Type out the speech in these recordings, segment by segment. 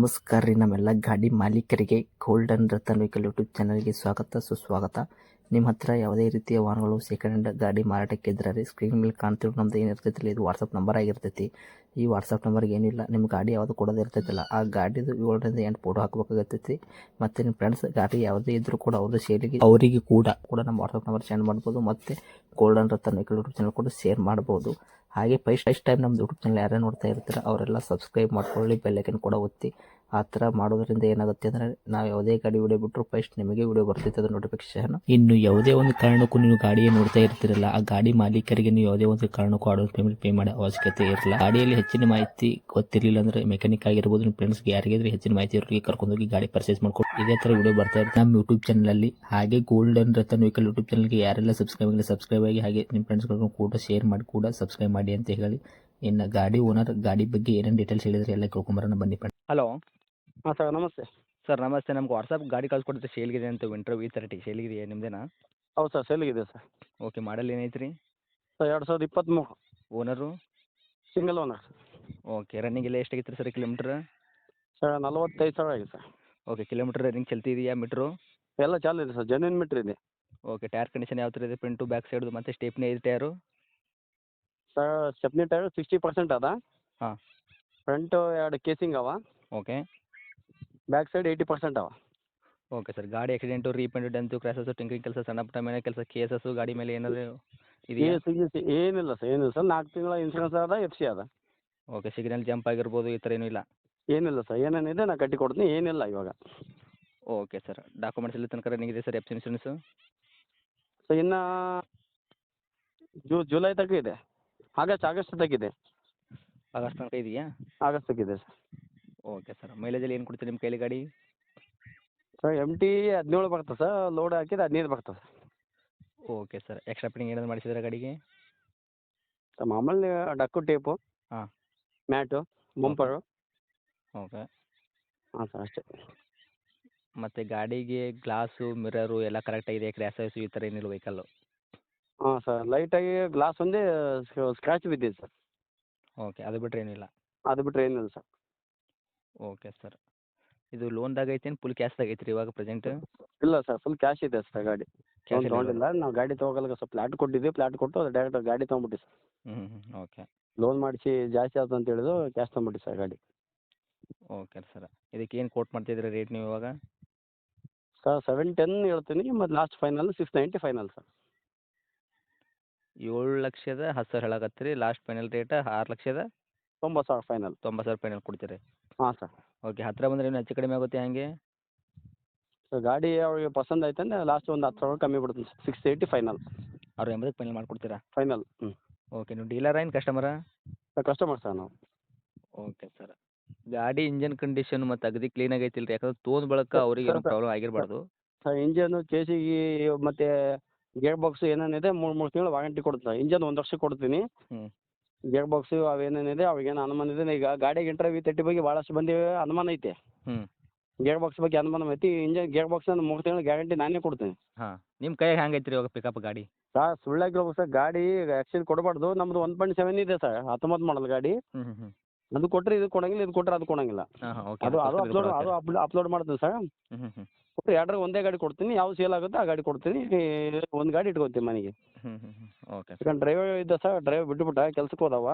ನಮಸ್ಕಾರ ರೀ ನಮ್ಮೆಲ್ಲ ಗಾಡಿ ಮಾಲೀಕರಿಗೆ ಗೋಲ್ಡನ್ ರತನ್ ವೆಹಿಕಲ್ ಯೂಟ್ಯೂಬ್ ಚಾನಲ್ಗೆ ಸ್ವಾಗತ ಸುಸ್ವಾಗತ. ನಿಮ್ಮ ಹತ್ರ ಯಾವುದೇ ರೀತಿಯ ವಾಹನಗಳು ಸೆಕೆಂಡ್ ಹ್ಯಾಂಡ್ ಗಾಡಿ ಮಾರಾಟಕ್ಕೆ ಇದ್ರೆ ರೀ ಸ್ಕ್ರೀನ್ ಮೇಲೆ ಕಾಣ್ತಿರೋ ನಮ್ದು ಏನಿರ್ತೈತಿಲ್ಲ ಇದು ವಾಟ್ಸಪ್ ನಂಬರ್ ಆಗಿರ್ತೈತಿ. ಈ ವಾಟ್ಸಪ್ ನಂಬರ್ಗೆ ಏನಿಲ್ಲ ನಿಮ್ಮ ಗಾಡಿ ಯಾವುದು ಕೊಡೋದು ಇರ್ತೈತಿಲ್ಲ ಆ ಗಾಡಿದು 7ರಿಂದ 8 ಫೋಟೋ ಹಾಕಬೇಕಾಗತ್ತೈತಿ. ಮತ್ತು ನಿಮ್ಮ ಫ್ರೆಂಡ್ಸ್ ಗಾಡಿ ಯಾವುದೇ ಇದ್ರೂ ಕೂಡ ಅವ್ರದ್ದು ಸೇಲಿಗೆ ಅವರಿಗೆ ಕೂಡ ನಮ್ಮ ವಾಟ್ಸಪ್ ನಂಬರ್ ಸೆಂಡ್ ಮಾಡ್ಬೋದು. ಮತ್ತು golden Ratan vehicle YouTube channel ಕೂಡ ಶೇರ್ ಮಾಡ್ಬೋದು. ಹಾಗೆ ಫಸ್ಟ್ ಟೈಮ್ ನಮ್ಮ ಯೂಟ್ಯೂಬ್ ಚಾನಲ್ ಯಾರೇ ನೋಡ್ತಾ ಇರ್ತಾರೆ ಅವರೆಲ್ಲ ಸಬ್ಸ್ಕ್ರೈಬ್ ಮಾಡ್ಕೊಳ್ಳಿ, ಬೆಲ್ ಐಕನ್ ಕೂಡ ಒತ್ತಿ. ಆ ಥರ ಮಾಡೋದ್ರಿಂದ ಏನಾಗುತ್ತೆ ಅಂದರೆ ನಾವು ಯಾವುದೇ ಗಾಡಿ ವಿಡಿಯೋ ಬಿಟ್ಟರು ಫಸ್ಟ್ ನಿಮಗೆ ವಿಡಿಯೋ ಬರ್ತೈತೆ ಅದು ನೋಟಿಫಿಕೇಶನ್. ಇನ್ನು ಯಾವುದೇ ಒಂದು ಕಾರಣಕ್ಕೂ ನೀವು ಗಾಡಿயை ನೋಡ್ತಾ ಇರ್ತಿರಲ್ಲ ಆ ಗಾಡಿ ಮಾಲೀಕರಿಗೆ ನೀವು ಯಾವುದೇ ಒಂದು ಕಾರಣಕ್ಕೂ ಅಡ್ವಾನ್ಸ್ ಪೇಮೆಂಟ್ ಪೇ ಮಾಡೋ ಅವಶ್ಯಕತೆ ಇರಲ್ಲ. ಗಾಡಿಯಲ್ಲಿ ಹೆಚ್ಚಿನ ಮಾಹಿತಿ ಗೊತ್ತಿರಲಿಲ್ಲ ಅಂದರೆ ಮೆಕ್ಯಾನಿಕ್ ಆಗಿರ್ಬೋದು, ನಿಮ್ಮ ಫ್ರೆಂಡ್ಸ್ಗೆ ಯಾರಿಗಾದ್ರೆ ಹೆಚ್ಚಿನ ಮಾಹಿತಿ ಇರೋರಿಗೆ ಕರ್ಕೊಂಡೋಗಿ ಗಾಡಿ ಪರ್ಚೇಸ್ ಮಾಡ್ಕೊಂಡು ಇದೇ ಥರ ವಿಡಿಯೋ ಬರ್ತಾ ಇರುತ್ತೆ ನಮ್ಮ ಯೂಟ್ಯೂಬ್ ಚಾನಲಲ್ಲಿ. ಹಾಗೆ ಗೋಲ್ಡನ್ ರತನ್ ವೆಹಿಕಲ್ ಯೂಟ್ಯೂಬ್ ಚಾನಲ್ಗೆ ಯಾರೆಲ್ಲ ಸಬ್ಸ್ಕ್ರೈಬ್ ಆಗಿ ಹಾಗೆ ನಿಮ್ಮ ಫ್ರೆಂಡ್ಸ್ಗಳನ್ನು ಕೂಡ ಶೇರ್ ಮಾಡಿ ಕೂಡ ಸಬ್ಸ್ಕ್ರೈಬ್ ಮಾಡಿ ಅಂತ ಹೇಳಿ. ಇನ್ನು ಗಾಡಿ ಓನರ್ ಗಾಡಿ ಬಗ್ಗೆ ಏನೇನು ಡೀಟೇಲ್ಸ್ ಹೇಳಿದ್ರೆ ಎಲ್ಲ ಕೇಳ್ಕೊಂಬರೋಣ ಬನ್ನಿ. ಹಲೋ ಹಾಂ ಸರ್ ನಮಸ್ತೆ. ಸರ್ ನಮಸ್ತೆ. ನಮ್ಗೆ ವಾಟ್ಸಪ್ ಗಾಡಿ ಕಳ್ಸಿಕೊಡ್ತೀವಿ, ಸೇಲ್ಗಿದೆ ಅಂತ ವಿಂಟ್ರ್ V30 ಸೇಲ್ಗಿದೆಯಾ ನಿಮ್ಮದೇನಾ? ಹೌದು ಸರ್ ಸೇಲಿಗಿದೆ ಸರ್. ಓಕೆ, ಮಾಡಲ್ ಏನೈತೆ ರೀ? Sir 2023 owner? Single owner sir. Okay, running ಎಲ್ಲ ಎಷ್ಟಾಗಿತ್ತು ರೀ ಸರ್ ಕಿಲೋಮೀಟ್ರ್? ಸರ್ 45,000 ಆಗಿದೆ ಸರ್. ಓಕೆ, ಕಿಲೋಮೀಟ್ರ್ ರನ್ನಿಂಗ್ ಚಲ್ತಿದೆಯಾ ಮೀಟ್ರು? ಎಲ್ಲ ಚಾಲು ಇದೆ ಸರ್, ಜೆನ್ಯೂನ್ ಮೀಟ್ರ್ ಇದೆ. ಓಕೆ, ಟೈರ್ ಕಂಡೀಷನ್ ಯಾವ ಥರ ಇದೆ? ಫ್ರಂಟು ಬ್ಯಾಕ್ ಸೈಡ್ದು ಮತ್ತು ಸ್ಟೇಪ್ನಿ ಐದು ಟೈರು? ಸರ್ ಸ್ಟೆಪ್ನಿ ಟೈರ್ 60% ಅದ. ಹಾಂ. ಫ್ರಂಟು 2 ಕೇಸಿಂಗ್ ಅವ. ಓಕೆ. ಬ್ಯಾಕ್ ಸೈಡ್ 80% ಅವ. ಓಕೆ ಸರ್, ಗಾಡಿ ಆಕ್ಸಿಡೆಂಟು, ರೀಪೇಂಟು, ಡೆಂತು, ಕ್ರ್ಯಾಸಸ್ಸು, ಟಿಂಕರಿಂಗ್ ಕೆಲಸ, ಸಣ್ಣ ಪುಟ್ಟ ಮೇಲೆ ಕೆಲಸ, ಕೇಸಸ್ಸು ಗಾಡಿ ಮೇಲೆ ಏನಾದರೂ ಇದೆಯಾ? ಏನಿಲ್ಲ ಸರ್, ಏನಿಲ್ಲ ಸರ್. 4 ತಿಂಗಳ ಇನ್ಸೂರೆನ್ಸ್ ಅದ, FC ಅದ. ಓಕೆ, ಸಿಗ್ನಲ್ ಜಂಪ್ ಆಗಿರ್ಬೋದು ಈ ಥರ ಏನೂ ಇಲ್ಲ? ಏನಿಲ್ಲ ಸರ್, ಏನೇನಿದೆ ನಾನು ಕಟ್ಟಿ ಕೊಡ್ತೀನಿ, ಏನಿಲ್ಲ ಇವಾಗ. ಓಕೆ ಸರ್, ಡಾಕ್ಯುಮೆಂಟ್ಸ್ ಎಲ್ಲ ತನಕ ರನ್ನಿಂಗ್ ಇದೆ ಸರ್ FC ಇನ್ಸೂರೆನ್ಸು? ಸೊ ಇನ್ನು ಜುಲೈ ತನಕ ಇದೆ. ಆಗಸ್ಟ್ ತನಕ ಇದೆ. ಆಗಸ್ಟ್ ತನಕ ಇದೆಯಾ? ಆಗಸ್ಟ್ ತನಕ ಇದೆ ಸರ್. ಓಕೆ ಸರ್, ಮೈಲೇಜಲ್ಲಿ ಏನು ಕೊಡ್ತೀರಿ ನಿಮ್ಮ ಕೈಲಿ ಗಾಡಿ? ಸರ್ MT 17 ಬರ್ತದೆ ಸರ್, ಲೋಡ್ ಹಾಕಿದ್ರೆ 15 ಬರ್ತದೆ sir. Okay sir, extra fitting ಏನಾದ್ರು ಮಾಡಿಸಿದ್ರೆ ಗಾಡಿಗೆ? ಸರ್ ಮಾಮೂಲಿ ಡಕ್ಕು ಟೇಪು, ಹಾಂ, ಮ್ಯಾಟು, ಬಂಪರು. ಓಕೆ. ಹಾಂ ಸರ್ ಅಷ್ಟೇ. ಮತ್ತು ಗಾಡಿಗೆ ಗ್ಲಾಸು, ಮಿರರು ಎಲ್ಲ ಕರೆಕ್ಟಾಗಿದೆ, ಕ್ರ್ಯಾಸಸ್ಸು ಈ ಥರ ಏನಿಲ್ಲ ವೆಹಿಕಲ್ಲು? ಹಾಂ ಸರ್, ಲೈಟಾಗಿ ಗ್ಲಾಸ್ ಒಂದೇ ಸ್ಕ್ರ್ಯಾಚ್ ಬಿದ್ದಿದೆ ಸರ್. ಓಕೆ, ಅದು ಬಿಟ್ಟರೆ ಏನಿಲ್ಲ? ಅದು ಬಿಟ್ಟರೆ ಏನಿಲ್ಲ ಸರ್. ಓಕೆ ಸರ್, ಇದು ಲೋನ್ದಾಗ ಐತೇನು ಫುಲ್ ಕ್ಯಾಶ್ದಾಗ ಐತ್ರಿ ಇವಾಗ ಪ್ರೆಸೆಂಟ್? ಇಲ್ಲ ಸರ್, ಫುಲ್ ಕ್ಯಾಶ್ ಇದೆ ಸರ್ ಗಾಡಿ. ಕ್ಯಾಶ್ ಲೋನ್ ತೊಗೊಂಡಿಲ್ಲ, ನಾವು ಗಾಡಿ ತೊಗೊಳಕ್ಕೆ ಸ್ವಲ್ಪ ಫ್ಲಾಟ್ ಕೊಟ್ಟಿದ್ವಿ, ಫ್ಲಾಟ್ ಕೊಟ್ಟು ಅದು ಡೈರೆಕ್ಟ್ ಗಾಡಿ ತೊಗೊಂಬಿಟ್ಟು ಸರ್. ಓಕೆ. ಲೋನ್ ಮಾಡಿಸಿ ಜಾಸ್ತಿ ಆಯ್ತು ಅಂತ ಹೇಳಿದ್ರು ಕ್ಯಾಶ್ ತೊಗೊಂಬಿಟ್ಟು ಸರ್ ಗಾಡಿ. ಓಕೆ ಸರ್, ಇದಕ್ಕೆ ಏನು ಕೋಟ್ ಮಾಡ್ತಿದ್ದೀರಾ ರೇಟ್ ನೀವು ಇವಾಗ? ಸರ್ 710 ಹೇಳ್ತೀನಿ, ಮತ್ತು ಲಾಸ್ಟ್ ಫೈನಲ್ 690 ಫೈನಲ್ ಸರ್. 7,10,000 ಹೇಳಕತ್ತೀರಿ, last final rate 6,90,000 final. 90,000 final ಕೊಡ್ತೀರಿ? ಹಾಂ ಸರ್. ಓಕೆ, ಹತ್ತಿರ ಬಂದರೆ ಏನು ಹೆಚ್ಚು ಕಡಿಮೆ ಆಗುತ್ತೆ ಹಂಗೆ? ಸರ್ ಗಾಡಿ ಅವ್ರಿಗೆ ಪಸಂದ್ ಆಯ್ತಂದ್ರೆ ಲಾಸ್ಟ್ ಒಂದು 10,000 ಕಮ್ಮಿ ಬಿಡ್ತೀನಿ ಸರ್. 680 ಫೈನಲ್. 680 ಫೈನಲ್ ಮಾಡಿಕೊಡ್ತೀರಾ? ಫೈನಲ್. ಹ್ಞೂ. ಓಕೆ, ನೀವು ಡೀಲರಾ ಏನು ಕಸ್ಟಮರಾ? ಸರ್ ಕಸ್ಟಮರ್ ಸರ್ ನಾವು. ಓಕೆ ಸರ್, ಗಾಡಿ ಇಂಜನ್ ಕಂಡೀಷನ್ ಮತ್ತು ಅಗದಿ ಕ್ಲೀನಾಗಿ ಐತಿಲ್ಲ ರೀ? ಯಾಕಂದ್ರೆ ತೊಗೊಂಡ್ ಬಳಿಕ ಅವ್ರಿಗೆ ಏನೋ ಪ್ರಾಬ್ಲಮ್ ಆಗಿರಬಾರ್ದು. ಸರ್ ಇಂಜನು, ಚೇಸಿಗೆ ಮತ್ತು ಗೇರ್ ಬಾಕ್ಸ್ ಏನೇನಿದೆ 3 ತಿಂಗಳು ವಾರಂಟಿ ಕೊಡ್ತೀನಿ ಸರ್. ಇಂಜನ್ 1 ವರ್ಷ ಕೊಡ್ತೀನಿ. ಹ್ಞೂ. ಗೇರ್ ಬಾಕ್ಸು ಅವೇನೇನಿದೆ ಅವ್ರಿಗೇನು ಅನುಮಾನ ಇದೆ. ಈಗ ಗಾಡಿಗೆ V30 ಬಗ್ಗೆ ಭಾಳಷ್ಟು ಮಂದಿ ಅನುಮಾನ ಐತೆ. ಹ್ಞೂ. ಗೇರ್ ಬಾಕ್ಸ್ ಬಗ್ಗೆ ಅನುಮಾನ ಐತಿ. ಇಂಜನ್ ಗೇರ್ ಬಾಕ್ಸ್ 3 ತಿಂಗಳು ಗ್ಯಾರಂಟಿ ನಾನೇ ಕೊಡ್ತೀನಿ. ಹಾಂ, ನಿಮ್ಮ ಕೈಯಾಗ ಹ್ಯಾಂಗೆ ಐತ್ರಿ ಇವಾಗ ಪಿಕಪ್ ಗಾಡಿ? ಸರ್ ಸುಳ್ಳಾಗಿರ್ಬೇಕು ಸರ್, ಗಾಡಿ ಆ್ಯಕ್ಚುಲಿ ಕೊಡಬಾರ್ದು. ನಮ್ಮದು 1.7 ಇದೆ ಸರ್, 19 ಮಾಡಲ್ ಗಾಡಿ. ಹ್ಞೂ. ಅದು ಕೊಟ್ಟರೆ ಇದು ಕೊಡಂಗಿಲ್ಲ, ಇದು ಕೊಟ್ಟರೆ ಅದು ಕೊಡಂಗಿಲ್ಲ. ಹಾಂ, ಓಕೆ. ಅದು ಅಪ್ಲೋಡ್ ಮಾಡ್ತೀನಿ ಸರ್. ಹ್ಞೂ. ಕೊಟ್ಟರೆ 2 ಒಂದೇ ಗಾಡಿ ಕೊಡ್ತೀನಿ. ಯಾವ ಸೇಲ್ ಆಗುತ್ತೆ ಆ ಗಾಡಿ ಕೊಡ್ತೀನಿ. ಒಂದು ಗಾಡಿ ಇಟ್ಕೊತೀನಿ ಮನೆಗೆ. ಓಕೆ. ಯಾಕಂದ್ರೆ ಡ್ರೈವರ್ ಇದ್ದ ಸರ್, ಡ್ರೈವರ್ ಬಿಟ್ಟುಬಿಟ್ಟ ಕೆಲ್ಸಕ್ಕೆ ಹೋದವ.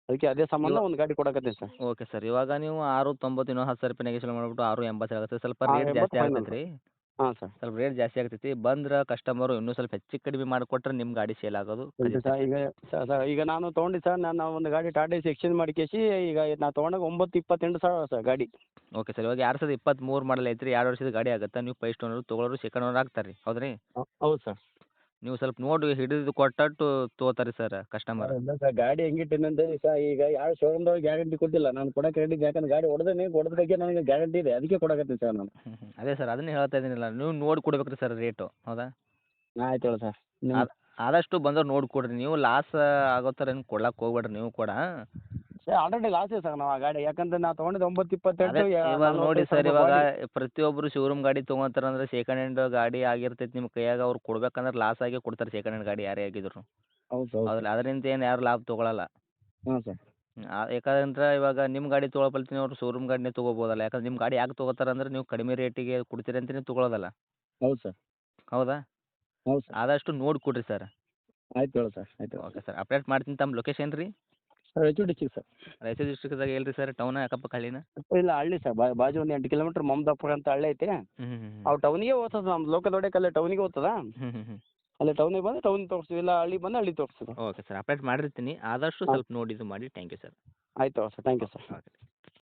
ಅದಕ್ಕೆ ಅದೇ ಸಂಬಂಧ ಒಂದು ಗಾಡಿ ಕೊಡಕತ್ತೀನಿ ಸರ್. ಓಕೆ ಸರ್, ಇವಾಗ ನೀವು 690 ಇನ್ನೂ 10,000 ರೂಪಾಯಿ ನೆಗೆಶ್ಯಲ್ ಮಾಡಿಬಿಟ್ಟು 680 ಆಗುತ್ತೆ. ಸ್ವಲ್ಪ ರೇಟ್ ಜಾಸ್ತಿ ಆಗ್ತೈತೆ ರೀ? ಹಾಂ ಸರ್. ಸ್ವಲ್ಪ ರೇಟ್ ಜಾಸ್ತಿ ಆಗ್ತೈತಿ. ಬಂದ್ರೆ ಕಸ್ಟಮರು ಇನ್ನೂ ಸ್ವಲ್ಪ ಹೆಚ್ಚು ಕಡಿಮೆ ಮಾಡಿಕೊಟ್ರೆ ನಿಮ್ಮ ಗಾಡಿ ಸೇಲ್ ಆಗೋದು ಸರ್ ಈಗ ನಾನು ತೊಗೊಂಡಿದ್ದೆ ಸರ್, ನಾನು ಒಂದು ಗಾಡಿ ಟಾಟಾ ಎಸಿ ಎಕ್ಸ್ಚೇಂಜ್ ಮಾಡಿ ಕೇಸಿ ಈಗ ನಾ ತೊಗೊಂಡಾಗ 9,28 ಸಾವಿರ ಸರ್ ಗಾಡಿ. ಓಕೆ ಸರ್, ಇವಾಗ 2023 ಮಾಡಲ್ ಐತ್ರಿ, 2 ವರ್ಷದ ಗಾಡಿ ಆಗುತ್ತೆ. ನೀವು ಫಸ್ಟ್ ಓನರು, ತೊಗೊಳೋರು ಸೆಕೆಂಡ್ ಓನರ್ ಆಗ್ತಾರೆ ರೀ, ಹೌದು ರೀ? ಹೌದು ಸರ್. ನೀವು ಸ್ವಲ್ಪ ನೋಡಿ ಹಿಡಿದು ಕೊಟ್ಟಟ್ಟು ತೊಗೋತಾರೆ ಸರ್ ಕಸ್ಟಮರ್. ಇಲ್ಲ ಸರ್, ಗಾಡಿ ಹೆಂಗಿಟ್ಟಿನಂತೆ ಸರ್, ಈಗ ಯಾವ ಶೋರೂಮ್ದವ್ರು ಗ್ಯಾರಂಟಿ ಕೊಟ್ಟಿಲ್ಲ, ನಾನು ಕೊಡಕ್ಕೆ ರೆಡಿ. ಯಾಕಂದ್ರೆ ಗಾಡಿ ಹೊಡೆದೇನೆ, ಹೊಡೆದ ಬಗ್ಗೆ ನನಗೆ ಗ್ಯಾರಂಟಿ ಇದೆ, ಅದಕ್ಕೆ ಕೊಡಕತ್ತೀನಿ ಸರ್ ನಾನು. ಅದೇ ಸರ್, ಅದನ್ನೇ ಹೇಳ್ತಾ ಇದ್ದೀನಿಲ್ಲ, ನೀವು ನೋಡಿ ಕೊಡ್ಬೇಕು ರೀ ಸರ್ ರೇಟು, ಹೌದಾ? ಆಯ್ತು ಹೇಳಿ ಸರ್. ಆದಷ್ಟು ಬಂದವ್ರು ನೋಡಿ ಕೊಡ್ರಿ, ನೀವು ಲಾಸ್ ಆಗೋ ಥರ ಏನು ಕೊಡ್ಲಕ್ಕೆ ಹೋಗ್ಬೇಡ್ರಿ ನೀವು ಕೂಡ. ಸರ್ ಆಲ್ರೆಡಿ ಲಾಸ್ ಇದೆ ಸರ್ ನಾವು ಆ ಗಾಡಿ, ಯಾಕಂದ್ರೆ ನಾ ತೊಗೊಂಡಿದ್ದು 9,28. ಇವಾಗ ನೋಡಿ ಸರ್, ಇವಾಗ ಪ್ರತಿಯೊಬ್ಬರು ಶೋರೂಮ್ ಗಾಡಿ ತೊಗೊತಾರೆ ಅಂದ್ರೆ ಸೆಕೆಂಡ್ ಹ್ಯಾಂಡ್ ಗಾಡಿ ಆಗಿರ್ತೈತಿ ನಿಮ್ಮ ಕೈಯಾಗ, ಅವ್ರು ಕೊಡ್ಬೇಕಂದ್ರೆ ಲಾಸ್ ಆಗಿ ಕೊಡ್ತಾರೆ ಸೆಕೆಂಡ್ ಹ್ಯಾಂಡ್ ಗಾಡಿ ಯಾರೇ ಆಗಿದ್ರು. ಹೌದು ಹೌದು. ಹೌದಲ್ಲ, ಅದರಿಂದ ಏನು ಯಾರು ಲಾಭ ತೊಗೊಳಲ್ಲ. ಹಾಂ ಸರ್. ಯಾಕಂದ್ರೆ ಇವಾಗ ನಿಮ್ಮ ಗಾಡಿ ತೊಗೊಳಪಲ್ತೀನಿ ಅವ್ರು ಶೋರೂಮ್ ಗಾಡಿನೇ ತೊಗೋಬೋದಲ್ಲ, ಯಾಕಂದ್ರೆ ನಿಮ್ಮ ಗಾಡಿ ಯಾಕೆ ತೊಗೋತಾರೆ ಅಂದ್ರೆ ನೀವು ಕಡಿಮೆ ರೇಟಿಗೆ ಕೊಡ್ತೀರಿ ಅಂತ ನೀವು ತೊಗೊಳೋದಲ್ಲ. ಹೌದು ಸರ್. ಹೌದಾ? ಹೌದು ಸರ್. ಆದಷ್ಟು ನೋಡಿ ಕೊಡಿರಿ ಸರ್. ಆಯ್ತು ಹೇಳಿ ಸರ್, ಆಯ್ತು ಹೇಳಿ. ಓಕೆ ಸರ್, ಅಪ್ಡೇಟ್ ಮಾಡ್ತೀನಿ. ತಮ್ಮ ಲೊಕೇಶನ್ ರೀ? Sir Raichur district sir. Raichur ಡಿಸ್ಟ್ರಿಕ್ಟ್ದಾಗ ಎಲ್ಲಿ ಸರ್? ಟೌನ ಅಕ್ಕಪಕ್ಕ ಹಳ್ಳಿನ? ಇಲ್ಲ ಹಳ್ಳಿ ಸರ್, ಬಾಜು ಒಂದು 8 ಕಿಲೋಮೀಟ್ರ್ ಮಮದಾಪುರ ಅಂತ ಹಳ್ಳಿ ಐತೆ. ಹ್ಞೂ ಅವು ಟೌನಿಗೆ ಹೋಗ್ತದೆ, ನಮ್ಮ ಲೋಕಲ್ ಹೊಡೆಯಕ್ಕೆ ಅಲ್ಲೇ ಟೌನಿಗೆ ಹೋಗ್ತದ. ಹ್ಞೂ ಅಲ್ಲೇ ಟೌನಿಗೆ ಬಂದು ಟೌನ್ ತೋರಿಸ್ತೀವಿ, ಇಲ್ಲ ಹಳ್ಳಿ ಬಂದು ಹಳ್ಳಿ ತೋರಿಸ್ತೀವಿ. ಓಕೆ ಸರ್, ಅಪ್ಡೇಟ್ ಮಾಡಿರ್ತೀನಿ. ಆದಷ್ಟು ಸ್ವಲ್ಪ ನೋಡಿ ಇದು ಮಾಡಿ. Thank you sir. ಆಯ್ತು sir, thank you sir. Okay.